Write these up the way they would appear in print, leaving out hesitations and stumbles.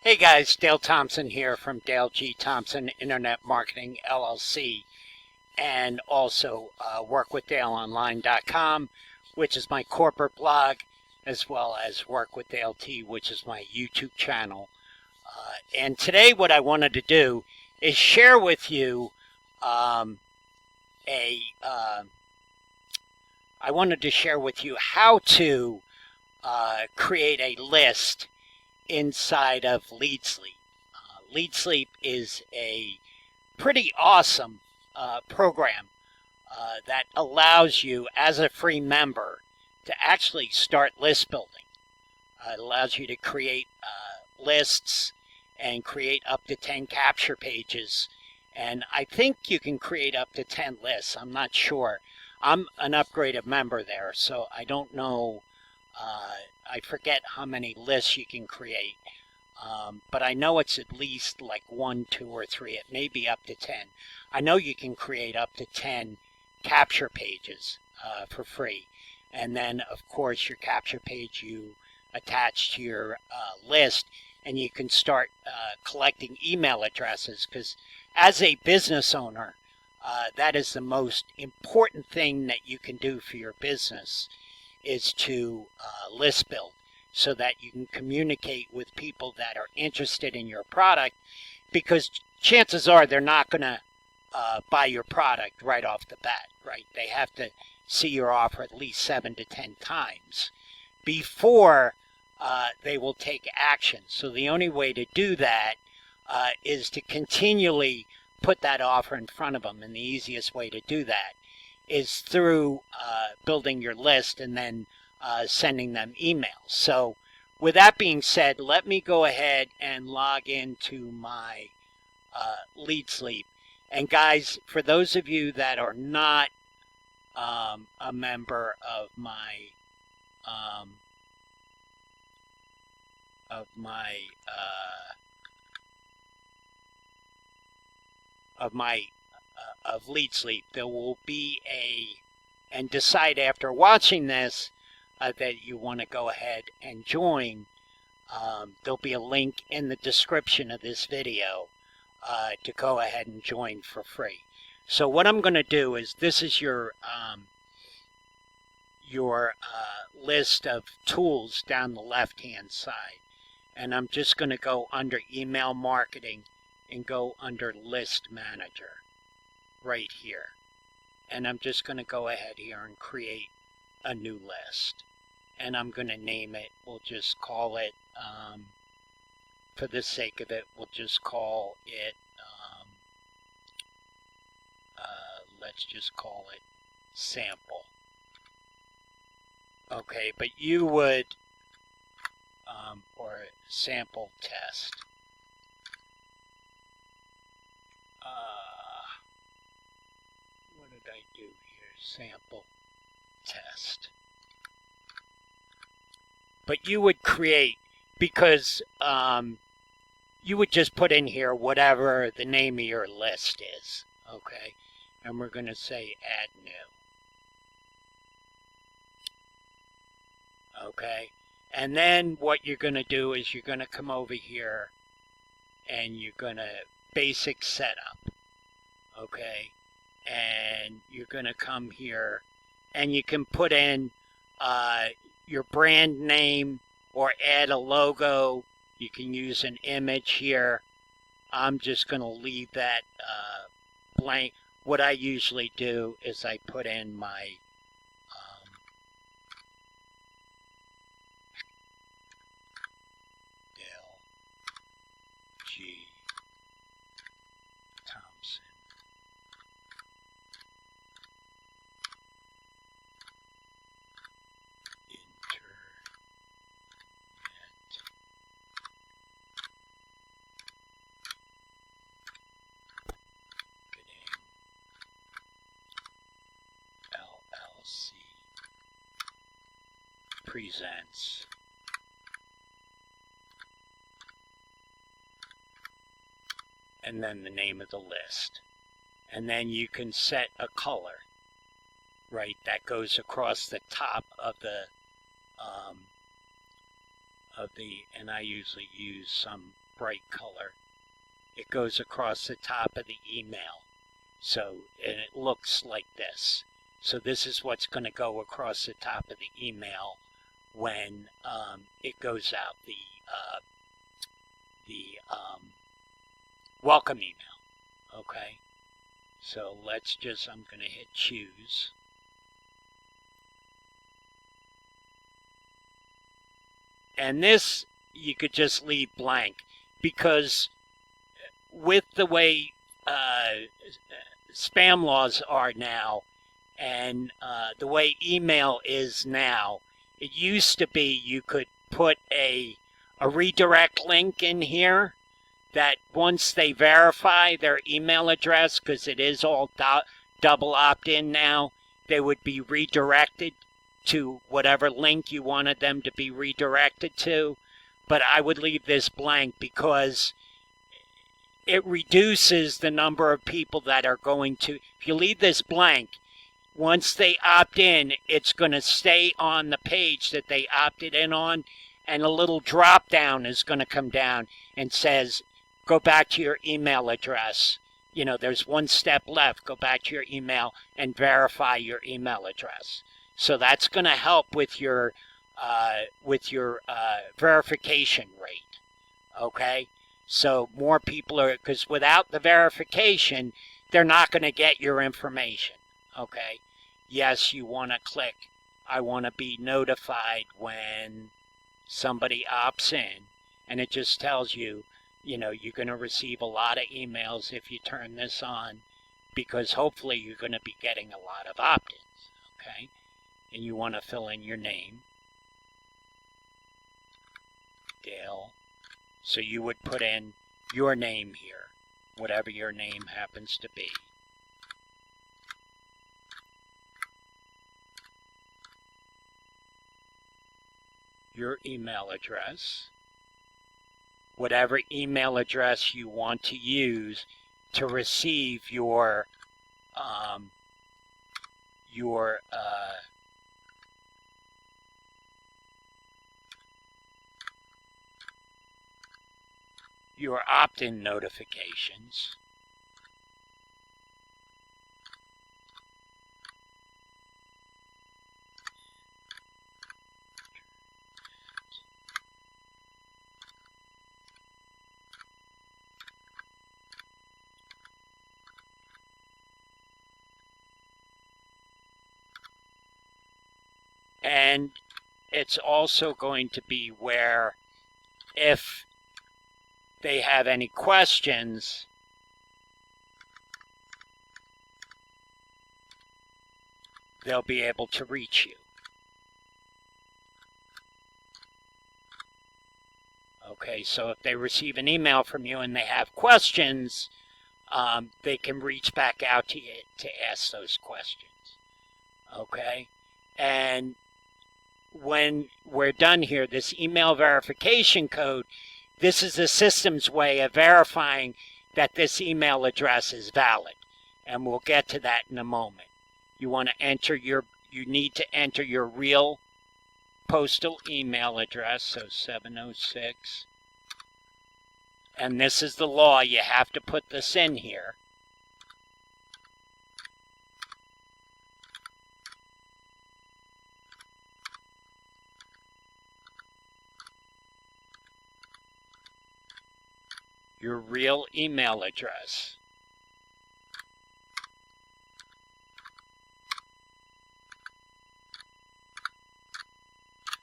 Hey guys, Dale Thompson here from Dale G. Thompson Internet Marketing LLC, and also WorkWithDaleOnline.net-Dale, which is my corporate blog, as well as WorkWithDaleT, which is my YouTube channel. And today what I wanted to do is share with you how to create a list inside of LeadSleep. LeadSleep is a pretty awesome program that allows you, as a free member, to actually start list building. It allows you to create lists and create up to 10 capture pages. And I think you can create up to 10 lists. I'm not sure. I'm an upgraded member there, so I don't know. I forget how many lists you can create, but I know it's at least like 1, 2, or 3. It may be up to 10. I know you can create up to 10 capture pages for free. And then, of course, your capture page you attach to your list, and you can start collecting email addresses, because as a business owner, that is the most important thing that you can do for your business, is to list build, so that you can communicate with people that are interested in your product, because chances are they're not going to buy your product right off the bat, right? They have to see your offer at least 7 to 10 times before they will take action. So the only way to do that is to continually put that offer in front of them, and the easiest way to do that is through building your list and then sending them emails. So with that being said, let me go ahead and log into my LeadSleep. And guys, for those of you that are not a member of my LeadSleep, there will be and decide after watching this that you want to go ahead and join. There'll be a link in the description of this video to go ahead and join for free. So what I'm going to do is, this is your list of tools down the left hand side, and I'm just going to go under email marketing and go under list manager right here, and I'm just going to go ahead here and create a new list, and I'm going to name it, we'll just call it, for the sake of it, we'll just call it, let's just call it sample. Okay, but you would, or sample test. What did I do here? Sample test. But you would create, because you would just put in here whatever the name of your list is, okay? And we're going to say add new. Okay, and then what you're going to do is you're going to come over here and you're going to basic setup, okay, and you're going to come here and you can put in your brand name or add a logo. You can use an image here. I'm just going to leave that blank. What I usually do is I put in my Dale G. Thompson Internet LLC presents and then the name of the list. And then you can set a color, right, that goes across the top of the, and I usually use some bright color. It goes across the top of the email. So, and it looks like this. So this is what's going to go across the top of the email when it goes out, the welcome email. Okay, so I'm going to hit choose. And this you could just leave blank, because with the way spam laws are now, and the way email is now, it used to be you could put a redirect link in here that once they verify their email address, because it is all double opt-in now, they would be redirected to whatever link you wanted them to be redirected to. But I would leave this blank because it reduces the number of people that are going to, if you leave this blank, once they opt in, it's going to stay on the page that they opted in on, and a little drop down is going to come down and says, go back to your email address. You know, there's one step left. Go back to your email and verify your email address. So that's going to help with your verification rate. Okay? So more people are, because without the verification, they're not going to get your information. Okay? Yes, you want to click, I want to be notified when somebody opts in, and it just tells you, you know, you're going to receive a lot of emails if you turn this on, because hopefully you're going to be getting a lot of opt-ins. Okay? And you want to fill in your name, Dale. So you would put in your name here, whatever your name happens to be. Your email address, whatever email address you want to use to receive your opt-in notifications. And it's also going to be where if they have any questions, they'll be able to reach you. Okay, so if they receive an email from you and they have questions, they can reach back out to you to ask those questions. Okay, and when we're done here, this email verification code, this is the system's way of verifying that this email address is valid. And we'll get to that in a moment. You want to enter you need to enter your real postal email address, so 706. And this is the law, you have to put this in here. Your real email address.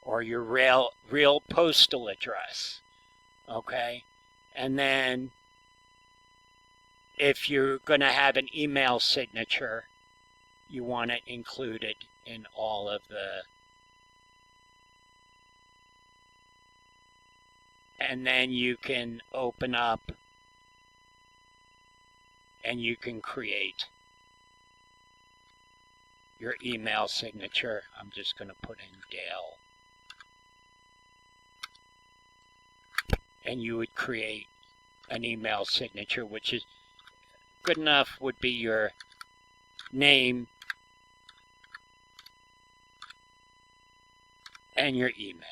Or your real postal address. Okay? And then if you're going to have an email signature, you want it included in all of the. And then you can open up and you can create your email signature. I'm just going to put in Dale. And you would create an email signature, which is good enough, would be your name and your email.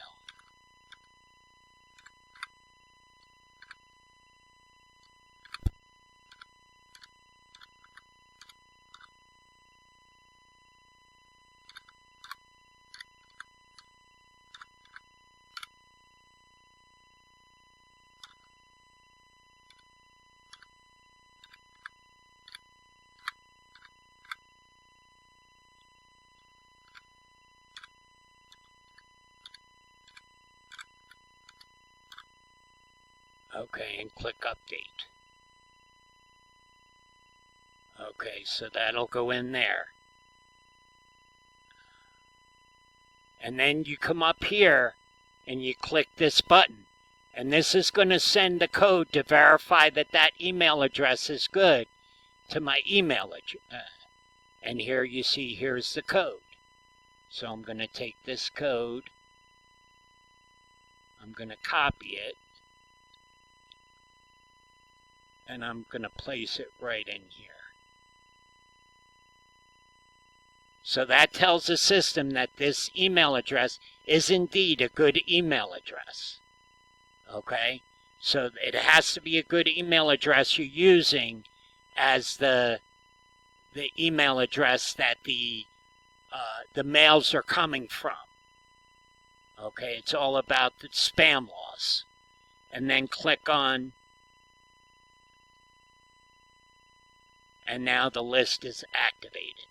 Okay, and click update. Okay, so that'll go in there. And then you come up here and you click this button. And this is going to send a code to verify that that email address is good to my email address. And here you see, here's the code. So I'm going to take this code. I'm going to copy it. And I'm going to place it right in here. So that tells the system that this email address is indeed a good email address. Okay? So it has to be a good email address you're using as the email address that the mails are coming from. Okay? It's all about the spam laws. And then click on, and now the list is activated.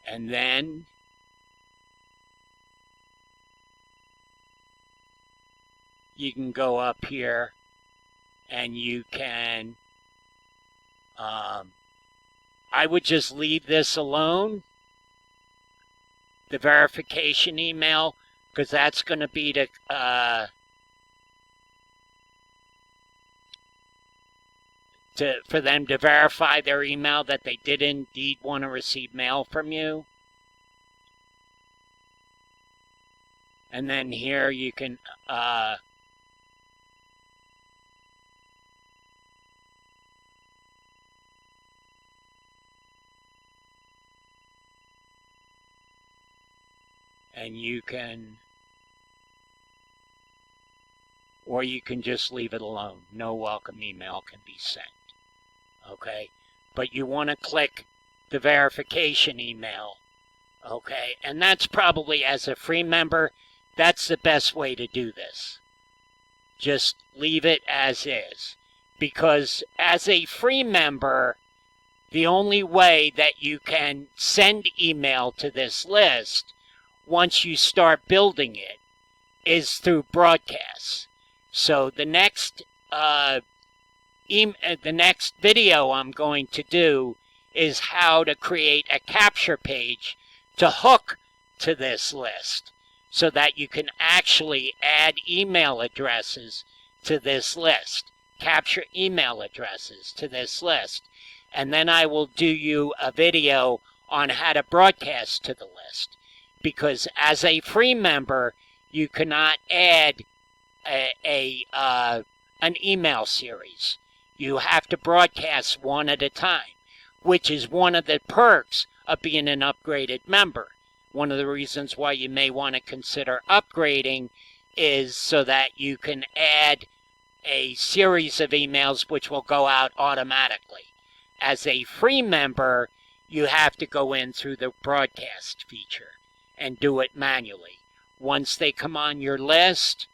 And then you can go up here and you can, I would just leave this alone, the verification email, because that's going to be for them to verify their email that they did indeed want to receive mail from you. And then here you can or you can just leave it alone. No welcome email can be sent. Okay? But you want to click the verification email. Okay? And that's probably, as a free member, that's the best way to do this. Just leave it as is. Because as a free member, the only way that you can send email to this list once you start building it is through broadcasts. So the next video I'm going to do is how to create a capture page to hook to this list so that you can actually add email addresses to this list, capture email addresses to this list. And then I will do you a video on how to broadcast to the list. Because as a free member, you cannot add an email series. You have to broadcast one at a time, which is one of the perks of being an upgraded member. One of the reasons why you may want to consider upgrading is so that you can add a series of emails which will go out automatically. As a free member, you have to go in through the broadcast feature and do it manually. Once they come on your list,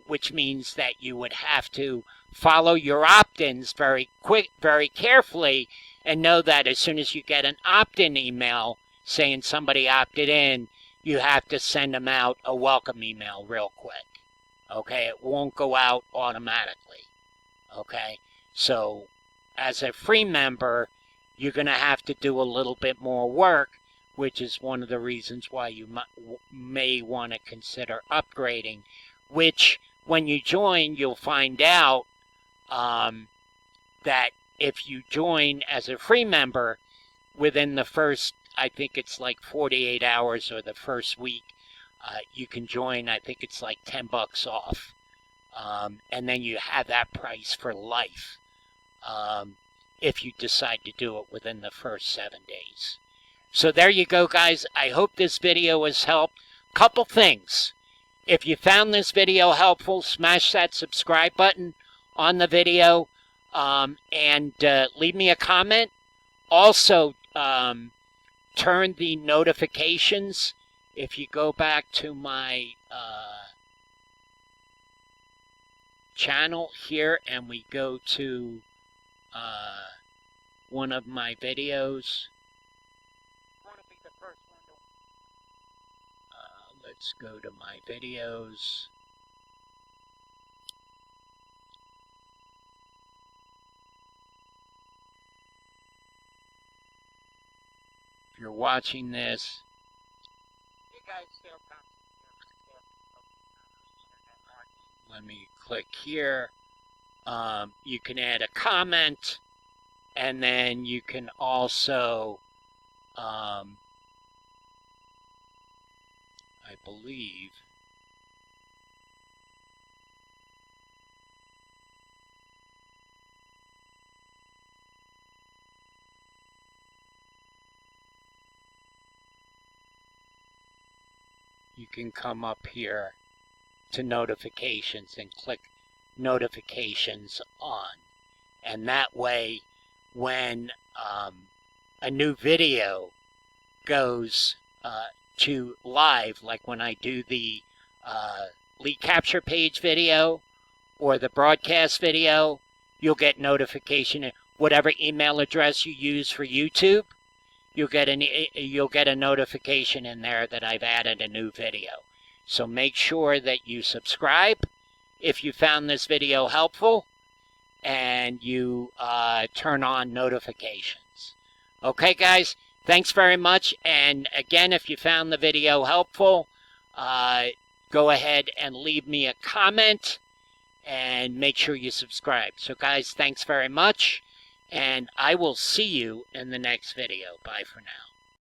which means that you would have to follow your opt-ins very carefully and know that as soon as you get an opt-in email saying somebody opted in, you have to send them out a welcome email real quick. Okay, it won't go out automatically. Okay, so as a free member, you're going to have to do a little bit more work, which is one of the reasons why you may want to consider upgrading, which when you join, you'll find out that if you join as a free member within the first, I think it's like 48 hours or the first week, you can join, I think it's like $10 off. And then you have that price for life if you decide to do it within the first 7 days. So there you go, guys. I hope this video has helped. Couple things. If you found this video helpful, smash that subscribe button on the video and leave me a comment. Also, turn the notifications. If you go back to my channel here and we go to one of my videos. Let's go to my videos. If you're watching this, Hey guys, Dale Thompson. let me click here. You can add a comment, and then you can also, I believe, you can come up here to notifications and click notifications on. And that way, when a new video goes to live, like when I do the lead capture page video or the broadcast video, you'll get notification. Whatever email address you use for YouTube, you'll get a notification in there that I've added a new video. So make sure that you subscribe if you found this video helpful, and you turn on notifications. Okay, guys, thanks very much. And again, if you found the video helpful, go ahead and leave me a comment and make sure you subscribe. So guys, thanks very much, and I will see you in the next video. Bye for now.